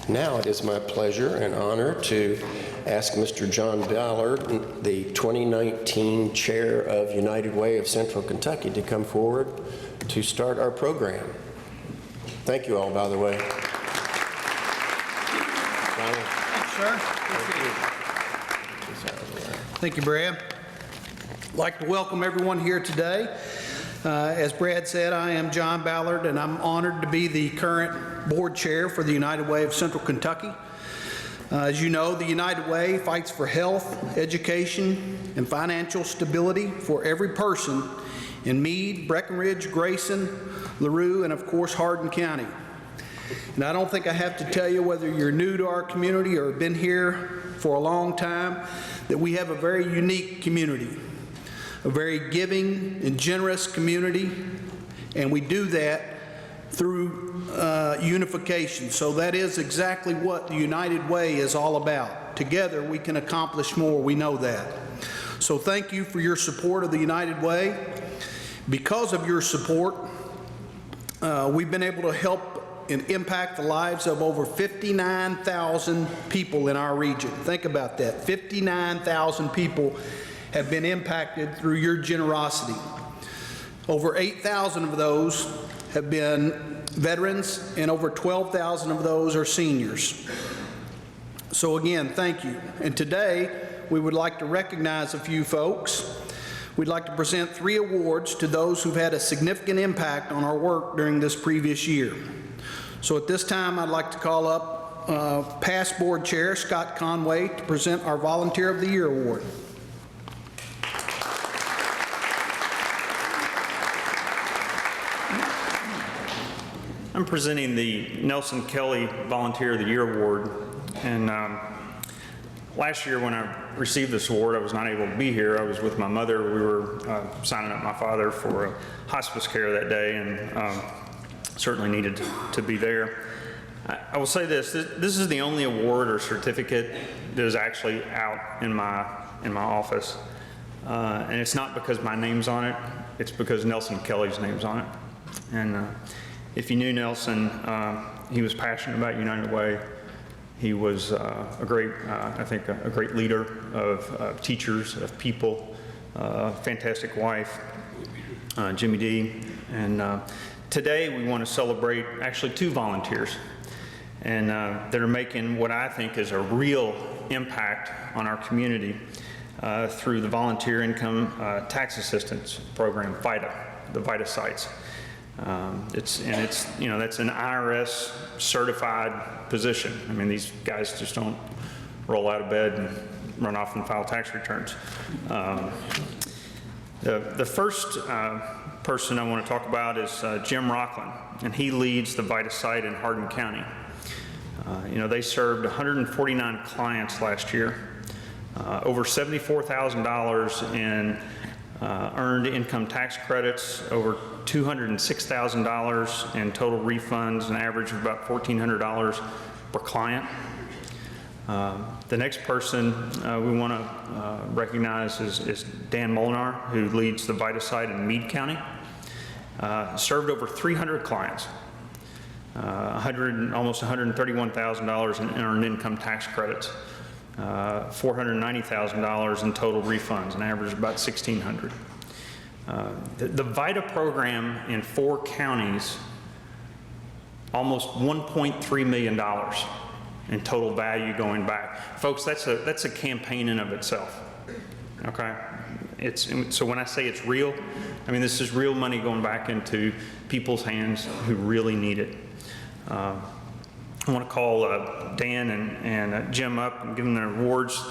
Now it is my pleasure and honor to ask Mr. John Ballard, the 2019 Chair of United Way of Central Kentucky, to come forward to start our program. Thank you all, by the way. Thanks, sir. Thank you, Brad. I'd like to welcome everyone here today. As Brad said, I am John Ballard, and I'm honored to be the current board chair for the United Way of Central Kentucky. As you know, the United Way fights for health, education, and financial stability for every person in Meade, Breckenridge, Grayson, LaRue, and of course Hardin County. And I don't think I have to tell you, whether you're new to our community or have been here for a long time, that we have a very unique community, a very giving and generous community, and we do that through unification. So that is exactly what the United Way is all about. Together we can accomplish more, we know that. So thank you for your support of the United Way. Because of your support, we've been able to help and impact the lives of over 59,000 people in our region. Think about that. 59,000 people have been impacted through your generosity. Over 8,000 of those have been veterans, and over 12,000 of those are seniors. So again, thank you. And today, we would like to recognize a few folks. We'd like to present 3 awards to those who've had a significant impact on our work during this previous year. So at this time, I'd like to call up past board chair Scott Conway to present our Volunteer of the Year award. I'm presenting the Nelson Kelly Volunteer of the Year award, and last year when I received this award, I was not able to be here. I was with my mother. We were signing up my father for hospice care that day, and certainly needed to be there. I will say this is the only award or certificate that is actually out in my office, and it's not because my name's on it, it's because Nelson Kelly's name's on it. And if you knew Nelson, he was passionate about United Way. He was a great, I think, a great leader of teachers, of people, fantastic wife, Jimmy D. And today we want to celebrate actually 2 volunteers, and that are making what I think is a real impact on our community through the Volunteer Income Tax Assistance Program, VITA, the VITA sites. That's an IRS certified position. I mean, these guys just don't roll out of bed and run off and file tax returns. The first person I want to talk about is Jim Rockland, and he leads the VITA site in Hardin County. They served 149 clients last year, over $74,000 in earned income tax credits, over $206,000 in total refunds, an average of about $1,400 per client. The next person we want to recognize is Dan Molnar, who leads the VITA site in Meade County. Served over 300 clients, almost $131,000 in earned income tax credits, $490,000 in total refunds, an average of about $1,600. The VITA program in 4 counties, almost $1.3 million in total value going back. Folks, that's a campaign in of itself, okay? So when I say it's real, I mean this is real money going back into people's hands who really need it. I want to call Dan and Jim up and give them their awards.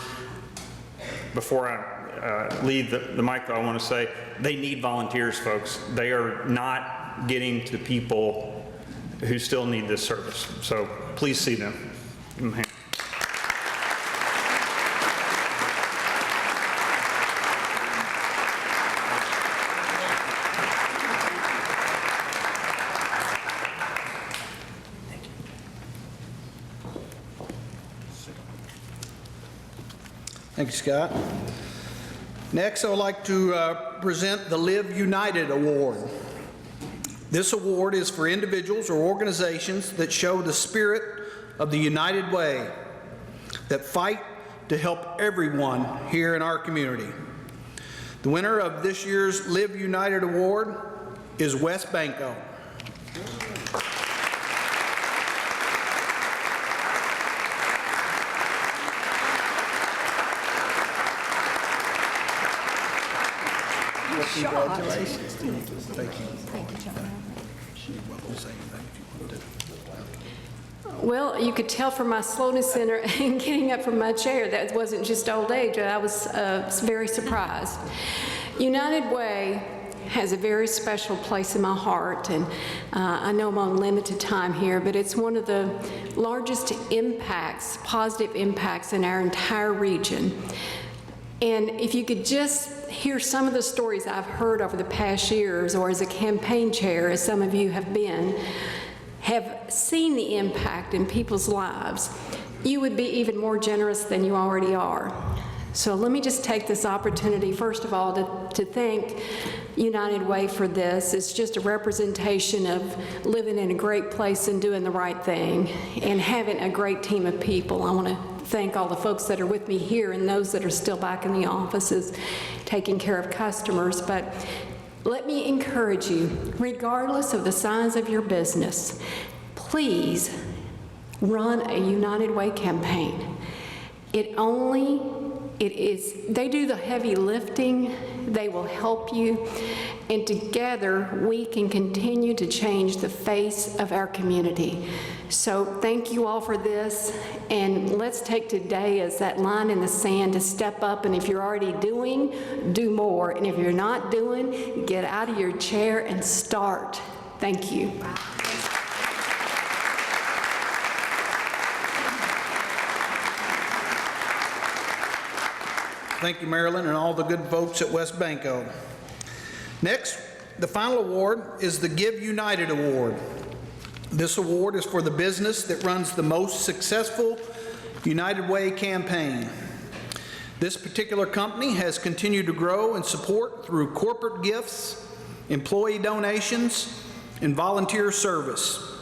Before I leave the mic, though, I want to say they need volunteers, folks. They are not getting to people who still need this service. So please see them. Give them a hand. Thank you, Scott. Next, I would like to present the Live United Award. This award is for individuals or organizations that show the spirit of the United Way that fight to help everyone here in our community. The winner of this year's Live United Award is West Banco. Congratulations. Thank you. Thank you, John. Well, you could tell from my slowness in getting up from my chair that wasn't just old age. I was very surprised. United Way has a very special place in my heart, and I know I'm on limited time here, but it's one of the largest impacts, positive impacts in our entire region. And if you could just hear some of the stories I've heard over the past years, or as a campaign chair, as some of you have been, have seen the impact in people's lives, you would be even more generous than you already are. So let me just take this opportunity, first of all, to thank United Way for this. It's just a representation of living in a great place and doing the right thing and having a great team of people. I want to thank all the folks that are with me here and those that are still back in the offices taking care of customers. But let me encourage you, regardless of the size of your business, please run a United Way campaign. They do the heavy lifting, they will help you, and together we can continue to change the face of our community. So thank you all for this, and let's take today as that line in the sand to step up, and if you're already doing, do more, and if you're not doing, get out of your chair and start. Thank you. Thank you, Marilyn, and all the good folks at West Banco. Next, the final award is the Give United Award. This award is for the business that runs the most successful United Way campaign. This particular company has continued to grow and support through corporate gifts, employee donations, and volunteer service.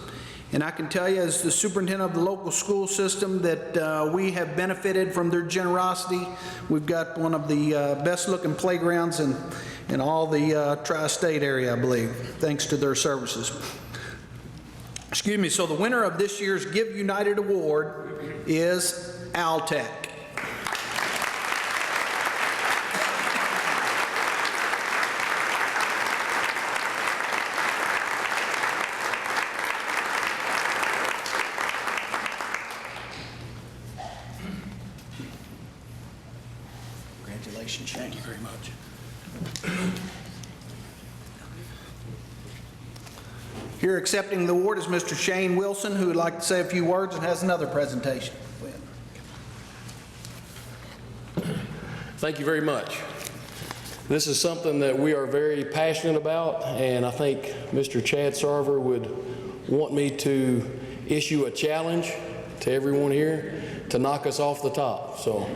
And I can tell you, as the superintendent of the local school system, that we have benefited from their generosity. We've got one of the best-looking playgrounds in all the tri-state area, I believe, thanks to their services. Excuse me, so the winner of this year's Give United Award is Altec. Congratulations, Shane. Thank you very much. Here accepting the award is Mr. Shane Wilson, who would like to say a few words and has another presentation. Go ahead. Thank you very much. This is something that we are very passionate about, and I think Mr. Chad Sarver would want me to issue a challenge to everyone here to knock us off the top. So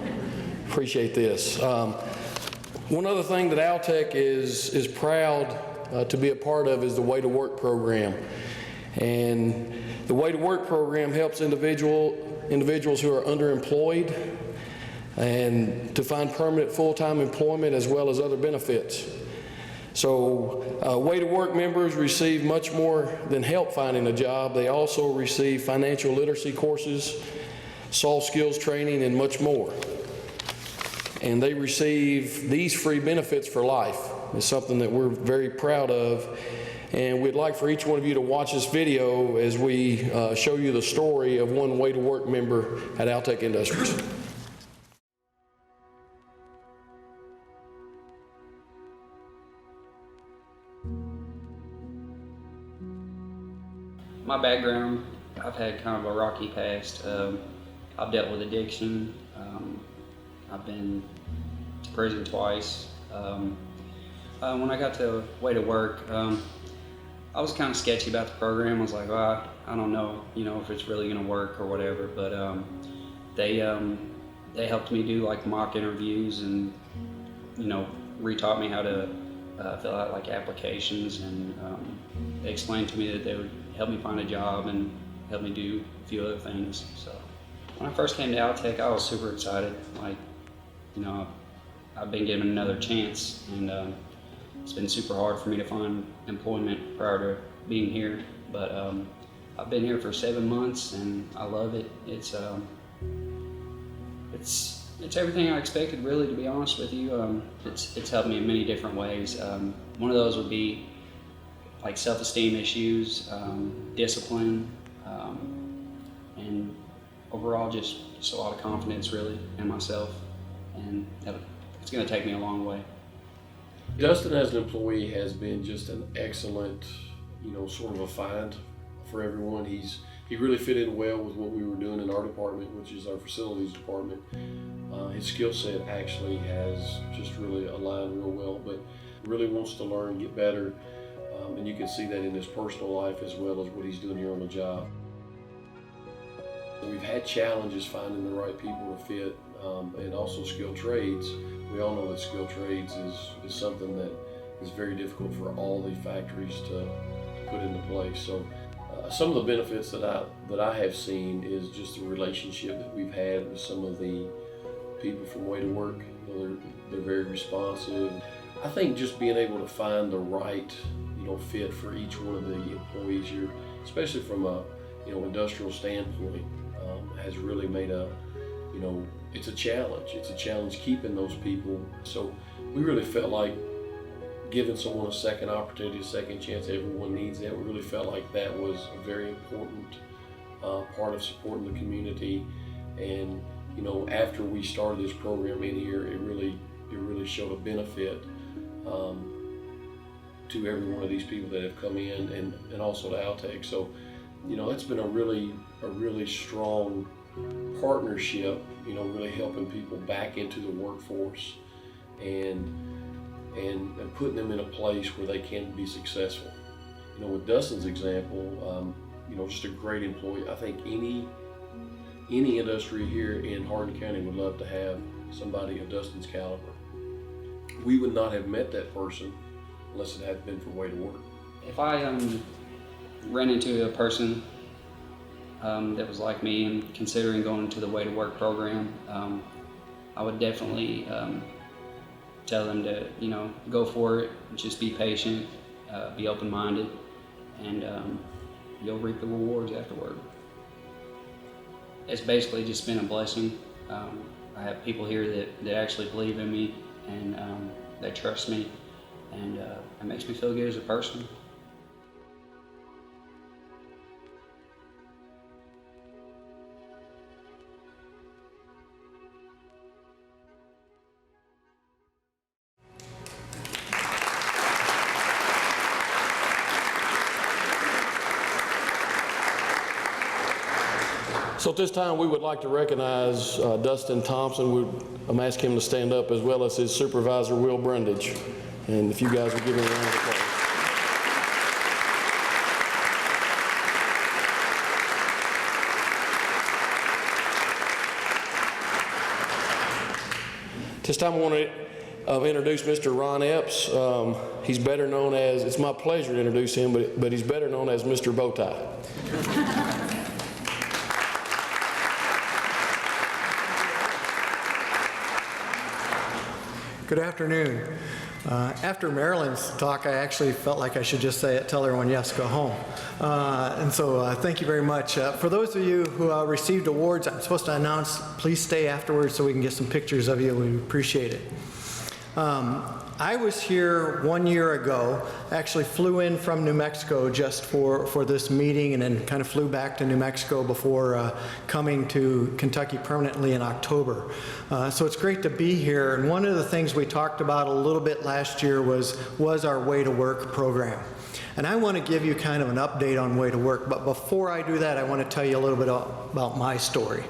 appreciate this. One other thing that Altec is proud to be a part of is the Way to Work program. And the Way to Work program helps individuals who are underemployed and to find permanent full-time employment as well as other benefits. So Way to Work members receive much more than help finding a job. They also receive financial literacy courses, soft skills training, and much more. And they receive these free benefits for life. It's something that we're very proud of. And we'd like for each one of you to watch this video as we show you the story of one Way to Work member at Altec Industries. My background, I've had kind of a rocky past. I've dealt with addiction. I've been to prison twice. When I got to Way to Work, I was kind of sketchy about the program. I was like, well, I don't know, if it's really going to work or whatever. But they helped me do like mock interviews and, retaught me how to fill out like applications, and they explained to me that they would help me find a job and help me do a few other things. So when I first came to Altech, I was super excited. Like, you know, I've been given another chance, and it's been super hard for me to find employment prior to being here. But I've been here for 7 months, and I love it. It's everything I expected, really, to be honest with you. It's helped me in many different ways. One of those would be like self-esteem issues, discipline, and overall just a lot of confidence, really, in myself. And it's going to take me a long way. Dustin as an employee has been just an excellent, sort of a find for everyone. He really fit in well with what we were doing in our department, which is our facilities department. His skill set actually has just really aligned real well, but really wants to learn, get better, and you can see that in his personal life as well as what he's doing here on the job. We've had challenges finding the right people to fit, and also skilled trades. We all know that skilled trades is something that is very difficult for all the factories to put into place. So some of the benefits that I have seen is just the relationship that we've had with some of the people from Way to Work. They're very responsive. I think just being able to find the right fit for each one of the employees here, especially from a industrial standpoint, has really made it's a challenge. It's a challenge keeping those people. So we really felt like giving someone a second opportunity, a second chance. Everyone needs that. We really felt like that was a very important part of supporting the community. And after we started this program in here, it really showed a benefit to every one of these people that have come in, and also to Altech. So that's been a really strong partnership, really helping people back into the workforce and putting them in a place where they can be successful. With Dustin's example, just a great employee. I think any industry here in Hardin County would love to have somebody of Dustin's caliber. We would not have met that person unless it had been for Way to Work. If I ran into a person that was like me and considering going into the Way to Work program, I would definitely tell them to, go for it, just be patient, be open-minded, and you'll reap the rewards afterward. It's basically just been a blessing. I have people here that actually believe in me, and they trust me, and it makes me feel good as a person. So at this time, we would like to recognize Dustin Thompson. I'm asking him to stand up, as well as his supervisor, Will Brundage. And if you guys would give him a round of applause. This time I want to introduce Mr. Ron Epps. He's better known as, it's my pleasure to introduce him, but he's better known as Mr. Bowtie. Good afternoon. After Marilyn's talk, I actually felt like I should just tell everyone, yes, go home. And so thank you very much. For those of you who received awards, I'm supposed to announce, please stay afterwards so we can get some pictures of you. We appreciate it. I was here 1 year ago, actually flew in from New Mexico just for this meeting, and then kind of flew back to New Mexico before coming to Kentucky permanently in October. So it's great to be here, and one of the things we talked about a little bit last year was our Way to Work program. And I want to give you kind of an update on Way to Work, but before I do that, I want to tell you a little bit about my story.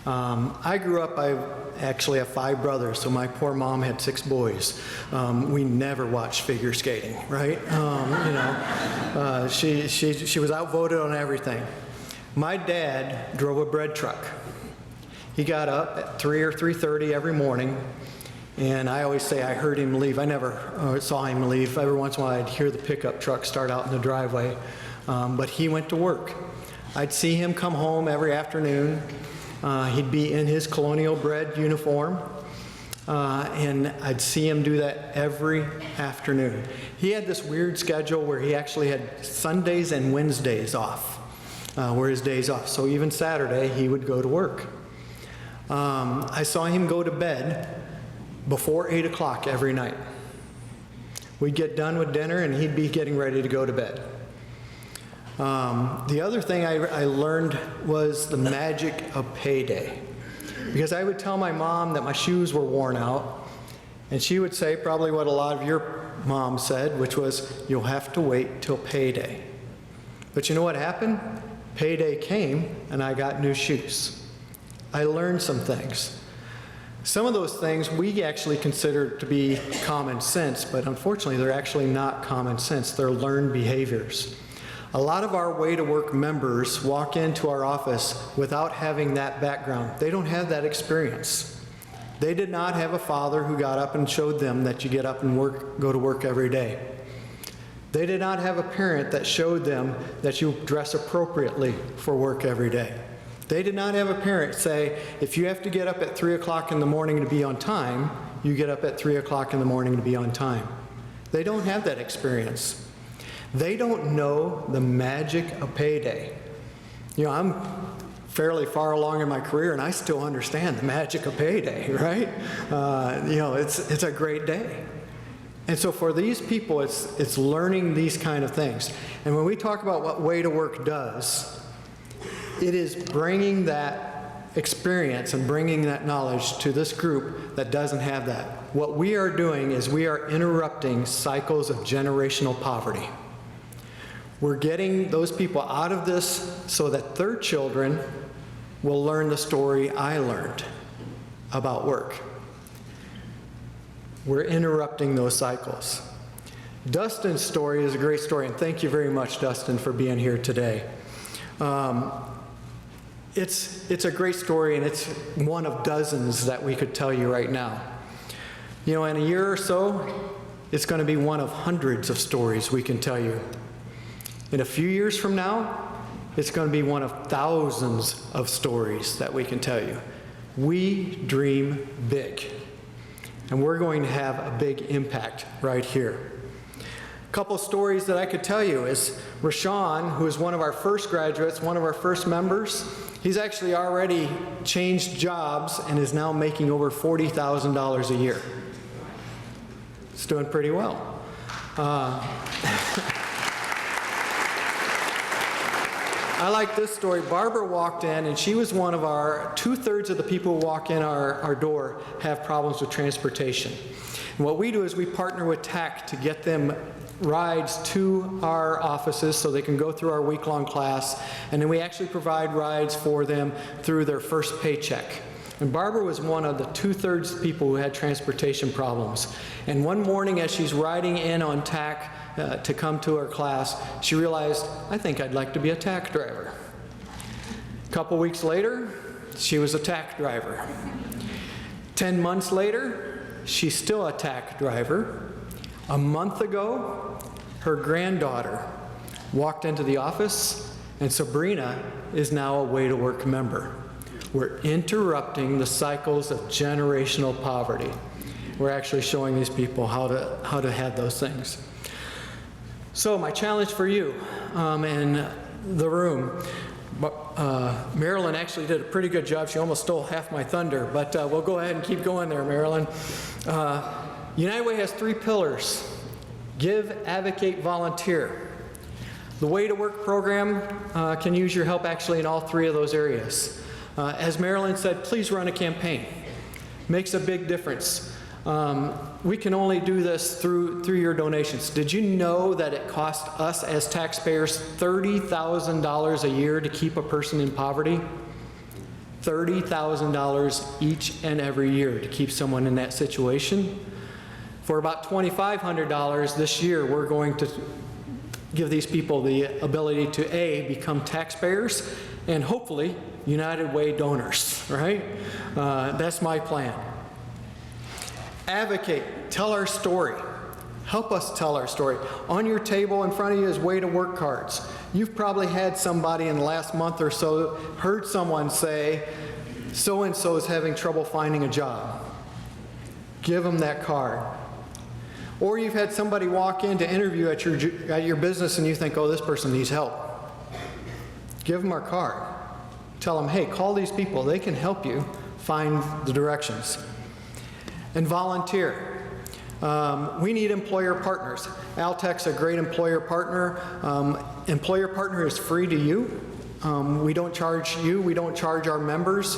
I grew up, I actually have 5 brothers, so my poor mom had 6 boys. We never watched figure skating, right? She was outvoted on everything. My dad drove a bread truck. He got up at 3 or 3:30 every morning, and I always say I heard him leave. I never saw him leave. Every once in a while I'd hear the pickup truck start out in the driveway, but he went to work. I'd see him come home every afternoon. He'd be in his colonial bred uniform, and I'd see him do that every afternoon. He had this weird schedule where he actually had Sundays and Wednesdays off, were his days off. So even Saturday, he would go to work. I saw him go to bed before 8 o'clock every night. We'd get done with dinner, and he'd be getting ready to go to bed. The other thing I learned was the magic of payday. Because I would tell my mom that my shoes were worn out, and she would say probably what a lot of your moms said, which was, you'll have to wait till payday. But you know what happened? Payday came, and I got new shoes. I learned some things. Some of those things we actually consider to be common sense, but unfortunately they're actually not common sense. They're learned behaviors. A lot of our Way to Work members walk into our office without having that background. They don't have that experience. They did not have a father who got up and showed them that you get up and go to work every day. They did not have a parent that showed them that you dress appropriately for work every day. They did not have a parent say, if you have to get up at 3 o'clock in the morning to be on time, you get up at 3 o'clock in the morning to be on time. They don't have that experience. They don't know the magic of payday. You know, I'm fairly far along in my career, and I still understand the magic of payday, right? You know, it's a great day. And so for these people, it's learning these kind of things. And when we talk about what Way to Work does, it is bringing that experience and bringing that knowledge to this group that doesn't have that. What we are doing is we are interrupting cycles of generational poverty. We're getting those people out of this so that their children will learn the story I learned about work. We're interrupting those cycles. Dustin's story is a great story, and thank you very much, Dustin, for being here today. It's a great story, and it's one of dozens that we could tell you right now. You know, in a year or so, it's going to be one of hundreds of stories we can tell you. In a few years from now, it's going to be one of thousands of stories that we can tell you. We dream big, and we're going to have a big impact right here. A couple stories that I could tell you is Rashawn, who is one of our first graduates, one of our first members. He's actually already changed jobs and is now making over $40,000 a year. It's doing pretty well. I like this story. Barbara walked in, and she was one of our, 2/3 of the people who walk in our door have problems with transportation. And what we do is we partner with TAC to get them rides to our offices so they can go through our week-long class, and then we actually provide rides for them through their first paycheck. And Barbara was one of the 2/3 people who had transportation problems. And one morning as she's riding in on TAC to come to her class, she realized, I think I'd like to be a TAC driver. A couple weeks later, she was a TAC driver. 10 months later, she's still a TAC driver. A month ago, her granddaughter walked into the office, and Sabrina is now a Way to Work member. We're interrupting the cycles of generational poverty. We're actually showing these people how to have those things. So my challenge for you in the room, Marilyn actually did a pretty good job. She almost stole half my thunder, but we'll go ahead and keep going there, Marilyn. United Way has 3 pillars: give, advocate, volunteer. The Way to Work program can use your help actually in all 3 of those areas. As Marilyn said, please run a campaign. Makes a big difference. We can only do this through your donations. Did you know that it costs us as taxpayers $30,000 a year to keep a person in poverty? $30,000 each and every year to keep someone in that situation. For about $2,500 this year, we're going to give these people the ability to A, become taxpayers, and hopefully United Way donors, right? That's my plan. Advocate, tell our story. Help us tell our story. On your table in front of you is Way to Work cards. You've probably had somebody in the last month or so heard someone say, so-and-so is having trouble finding a job. Give them that card. Or you've had somebody walk in to interview at your business and you think, oh, this person needs help. Give them our card. Tell them, hey, call these people. They can help you find the directions. And volunteer. We need employer partners. Altec's a great employer partner. Employer partner is free to you. We don't charge you, we don't charge our members.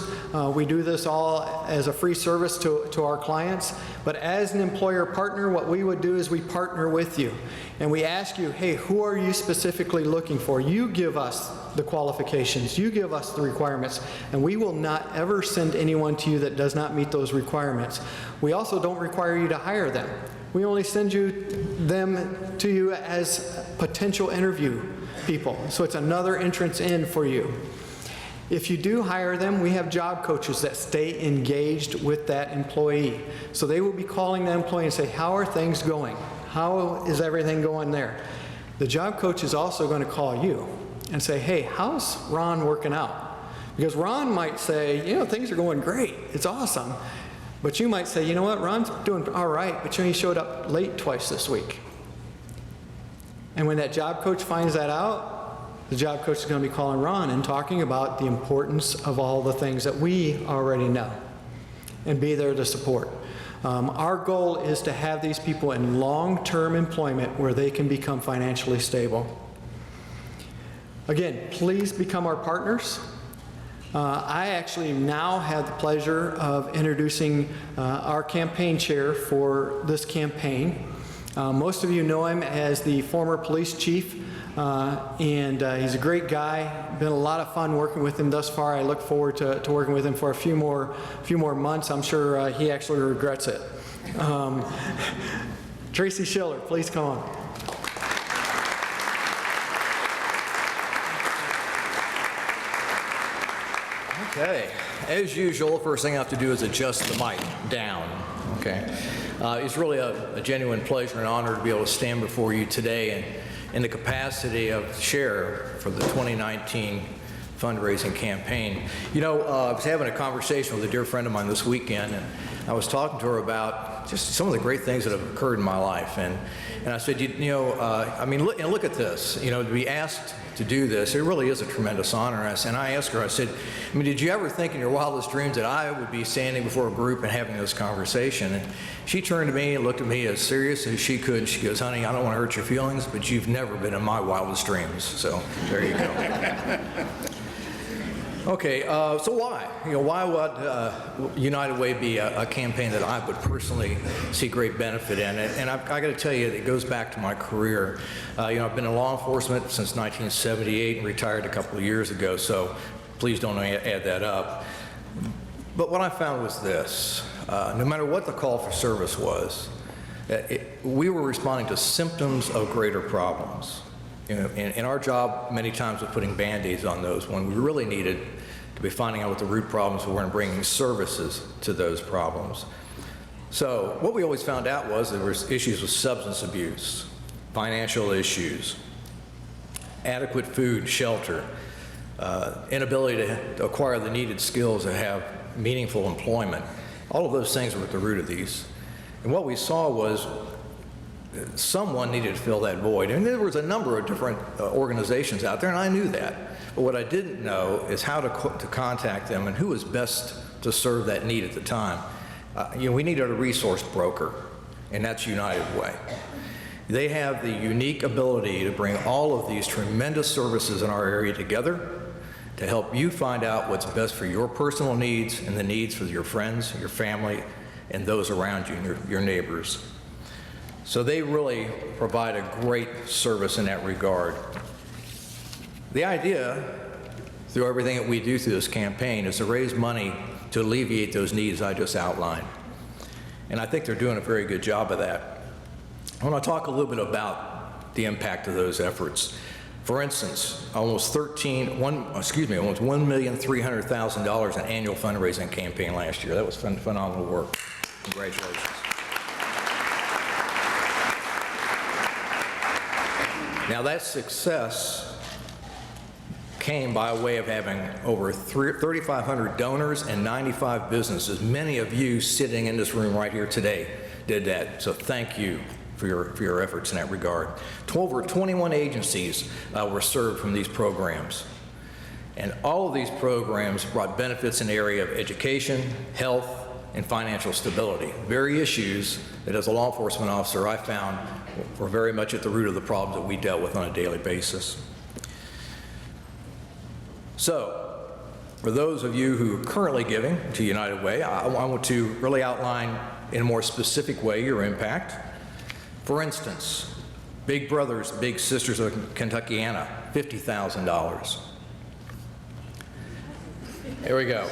We do this all as a free service to our clients. But as an employer partner, what we would do is we partner with you. And we ask you, hey, who are you specifically looking for? You give us the qualifications, you give us the requirements, and we will not ever send anyone to you that does not meet those requirements. We also don't require you to hire them. We only send them to you as potential interview people. So it's another entrance in for you. If you do hire them, we have job coaches that stay engaged with that employee. So they will be calling the employee and say, how are things going? How is everything going there? The job coach is also going to call you and say, hey, how's Ron working out? Because Ron might say, you know, things are going great. It's awesome. But you might say, you know what, Ron's doing all right, but you know, he showed up late twice this week. And when that job coach finds that out, the job coach is going to be calling Ron and talking about the importance of all the things that we already know and be there to support. Our goal is to have these people in long-term employment where they can become financially stable. Again, please become our partners. I actually now have the pleasure of introducing our campaign chair for this campaign. Most of you know him as the former police chief, and he's a great guy. Been a lot of fun working with him thus far. I look forward to working with him for a few more months. I'm sure he actually regrets it. Tracy Schiller, please come on. Okay, as usual, first thing I have to do is adjust the mic down, okay? It's really a genuine pleasure and honor to be able to stand before you today in the capacity of chair for the 2019 fundraising campaign. You know, I was having a conversation with a dear friend of mine this weekend, and I was talking to her about just some of the great things that have occurred in my life. And I said, I mean, look at this, you know, to be asked to do this, it really is a tremendous honor. And I asked her, I said, I mean, did you ever think in your wildest dreams that I would be standing before a group and having this conversation? And she turned to me and looked at me as serious as she could. She goes, honey, I don't want to hurt your feelings, but you've never been in my wildest dreams. So there you go. Okay, so why? You know, why would United Way be a campaign that I would personally see great benefit in? And I got to tell you, it goes back to my career. You know, I've been in law enforcement since 1978 and retired a couple of years ago, so please don't add that up. But what I found was this. No matter what the call for service was, we were responding to symptoms of greater problems. You know, and our job many times was putting Band-Aids on those when we really needed to be finding out what the root problems were and bringing services to those problems. So what we always found out was there was issues with substance abuse, financial issues, adequate food, shelter, inability to acquire the needed skills to have meaningful employment. All of those things were at the root of these. And what we saw was someone needed to fill that void. And there was a number of different organizations out there, and I knew that. But what I didn't know is how to contact them and who was best to serve that need at the time. You know, we needed a resource broker, and that's United Way. They have the unique ability to bring all of these tremendous services in our area together to help you find out what's best for your personal needs and the needs for your friends, your family, and those around you, your neighbors. So they really provide a great service in that regard. The idea, through everything that we do through this campaign, is to raise money to alleviate those needs I just outlined. And I think they're doing a very good job of that. I want to talk a little bit about the impact of those efforts. For instance, almost $1,300,000 in annual fundraising campaign last year. That was phenomenal work. Congratulations. Now that success came by way of having over 3,500 donors and 95 businesses. Many of you sitting in this room right here today did that, so thank you for your efforts in that regard. Over 21 agencies were served from these programs. And all of these programs brought benefits in the area of education, health, and financial stability. Very issues that as a law enforcement officer I found were very much at the root of the problems that we dealt with on a daily basis. So, for those of you who are currently giving to United Way, I want to really outline in a more specific way your impact. For instance, Big Brothers, Big Sisters of Kentuckiana, $50,000. There we go.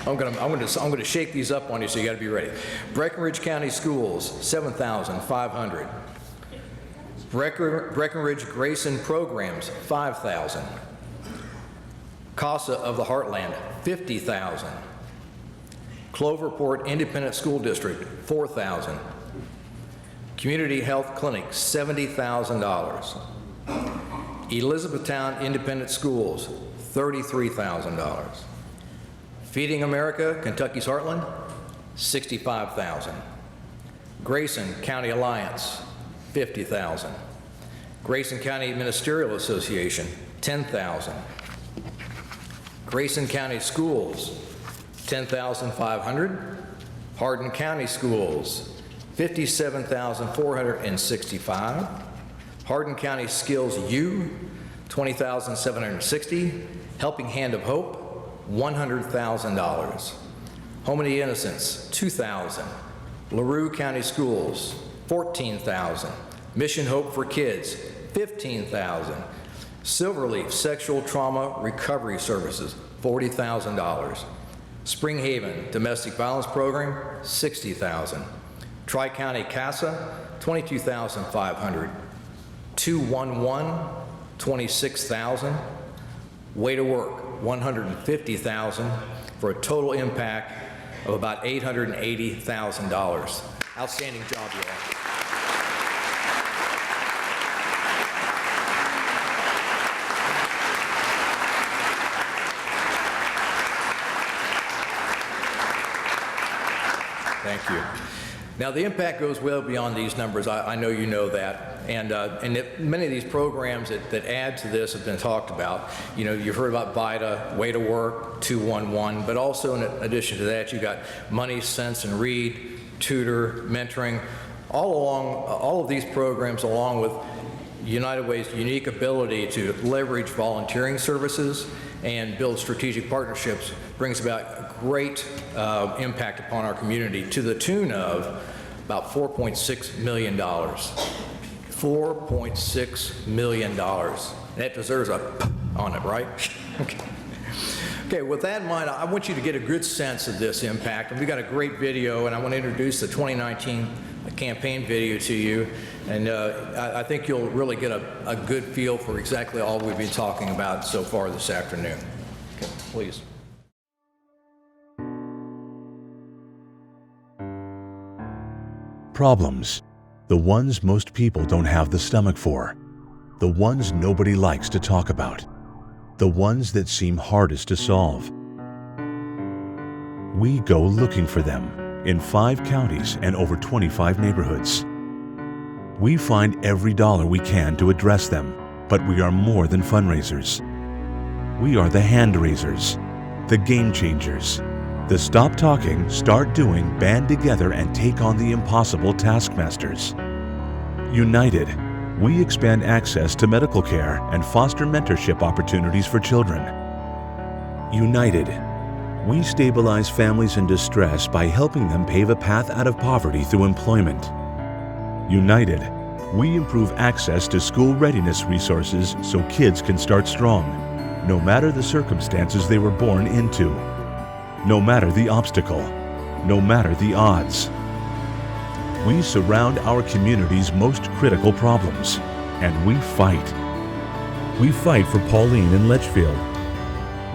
I'm gonna shake these up on you, so you got to be ready. Breckinridge County Schools, $7,500. Breckinridge Grayson Programs, $5,000. CASA of the Heartland, $50,000. Cloverport Independent School District, $4,000. Community Health Clinic, $70,000. Elizabethtown Independent Schools, $33,000. Feeding America, Kentucky's Heartland, $65,000. Grayson County Alliance, $50,000. Grayson County Ministerial Association, $10,000. Grayson County Schools, $10,500. Hardin County Schools, $57,465. Hardin County Skills U, $20,760. Helping Hand of Hope, $100,000. Home of the Innocents, $2,000. LaRue County Schools, $14,000. Mission Hope for Kids, $15,000. Silverleaf Sexual Trauma Recovery Services, $40,000. Springhaven Domestic Violence Program, $60,000. Tri-County CASA, $22,500. 211, $26,000. Way to Work, $150,000, for a total impact of about $880,000. Outstanding job, you all. Thank you. Now, the impact goes well beyond these numbers. I know you know that. And many of these programs that add to this have been talked about. You know, you've heard about VITA, Way to Work, 211, but also in addition to that, you got Money, Sense, and Read, Tutor, Mentoring, all of these programs, along with United Way's unique ability to leverage volunteering services and build strategic partnerships, brings about great impact upon our community to the tune of about $4.6 million. $4.6 million. That deserves a p on it, right? Okay, with that in mind, I want you to get a good sense of this impact. And we got a great video, and I want to introduce the 2019 campaign video to you. And I think you'll really get a good feel for exactly all we've been talking about so far this afternoon. Okay, please. Problems. The ones most people don't have the stomach for. The ones nobody likes to talk about. The ones that seem hardest to solve. We go looking for them in 5 counties and over 25 neighborhoods. We find every dollar we can to address them, but we are more than fundraisers. We are the hand raisers, the game changers, the stop talking, start doing, band together and take on the impossible taskmasters. United, we expand access to medical care and foster mentorship opportunities for children. United, we stabilize families in distress by helping them pave a path out of poverty through employment. United, we improve access to school readiness resources so kids can start strong, no matter the circumstances they were born into. No matter the obstacle, no matter the odds. We surround our community's most critical problems, and we fight. We fight for Pauline in Litchfield.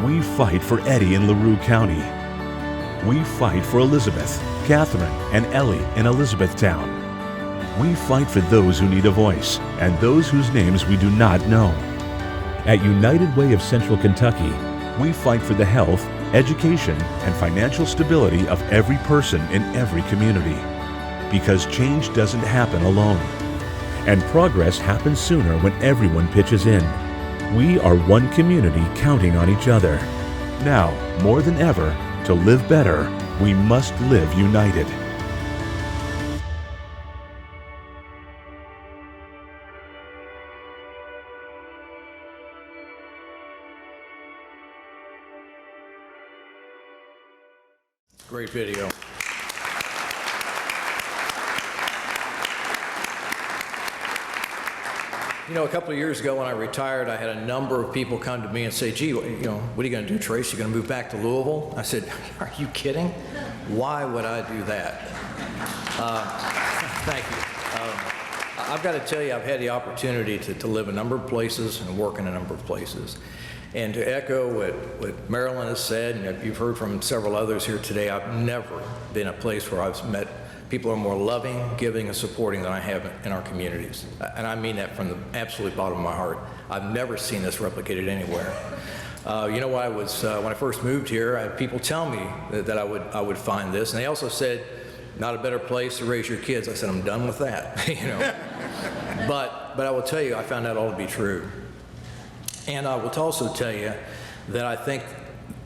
We fight for Eddie in LaRue County. We fight for Elizabeth, Catherine, and Ellie in Elizabethtown. We fight for those who need a voice and those whose names we do not know. At United Way of Central Kentucky, we fight for the health, education, and financial stability of every person in every community. Because change doesn't happen alone. And progress happens sooner when everyone pitches in. We are one community counting on each other. Now, more than ever, to live better, we must live united. Great video. You know, a couple of years ago when I retired, I had a number of people come to me and say, gee, what are you going to do, Trace? You going to move back to Louisville? I said, are you kidding? Why would I do that? Thank you. I've got to tell you, I've had the opportunity to live a number of places and work in a number of places. And to echo what Marilyn has said, and you've heard from several others here today, I've never been a place where I've met people who are more loving, giving, and supporting than I have in our communities. And I mean that from the absolute bottom of my heart. I've never seen this replicated anywhere. You know, when I first moved here, I had people tell me that I would find this, and they also said, not a better place to raise your kids. I said, I'm done with that, you know. But I will tell you, I found that all to be true. And I will also tell you that I think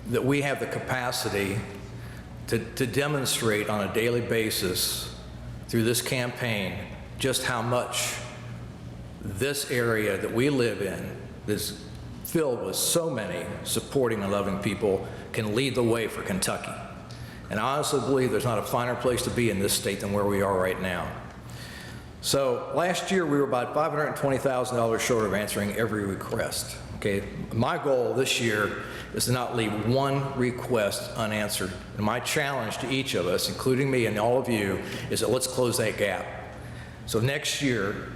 that we have the capacity to demonstrate on a daily basis through this campaign just how much this area that we live in is filled with so many supporting and loving people can lead the way for Kentucky. And I honestly believe there's not a finer place to be in this state than where we are right now. So last year we were about $520,000 short of answering every request. Okay, my goal this year is to not leave one request unanswered. And my challenge to each of us, including me and all of you, is that let's close that gap. So next year,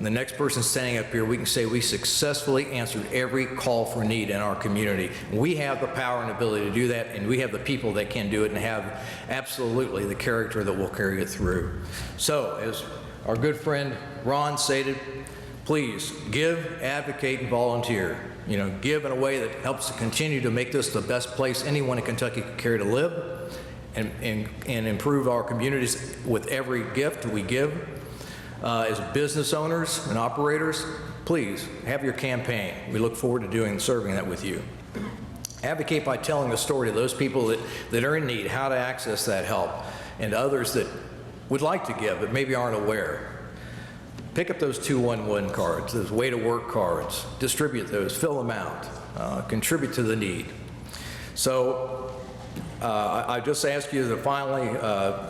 the next person standing up here, we can say we successfully answered every call for need in our community. We have the power and ability to do that, and we have the people that can do it and have absolutely the character that will carry it through. So, as our good friend Ron stated, please give, advocate, and volunteer. You know, give in a way that helps to continue to make this the best place anyone in Kentucky can care to live and improve our communities with every gift we give. As business owners and operators, please have your campaign. We look forward to serving that with you. Advocate by telling the story to those people that are in need, how to access that help, and others that would like to give but maybe aren't aware. Pick up those 211 cards, those way to work cards, distribute those, fill them out, contribute to the need. So I just ask you to finally,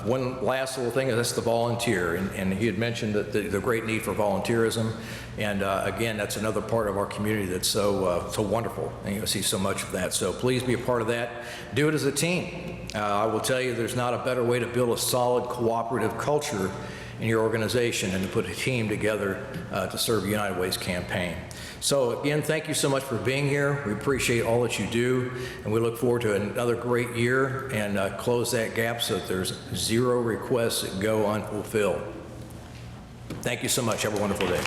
one last little thing, is that's the volunteer. And he had mentioned that the great need for volunteerism. And again, that's another part of our community that's so wonderful. And you'll see so much of that. So please be a part of that. Do it as a team. I will tell you there's not a better way to build a solid cooperative culture in your organization and to put a team together to serve United Way's campaign. So again, thank you so much for being here. We appreciate all that you do, and we look forward to another great year and close that gap so that there's 0 requests that go unfulfilled. Thank you so much. Have a wonderful day.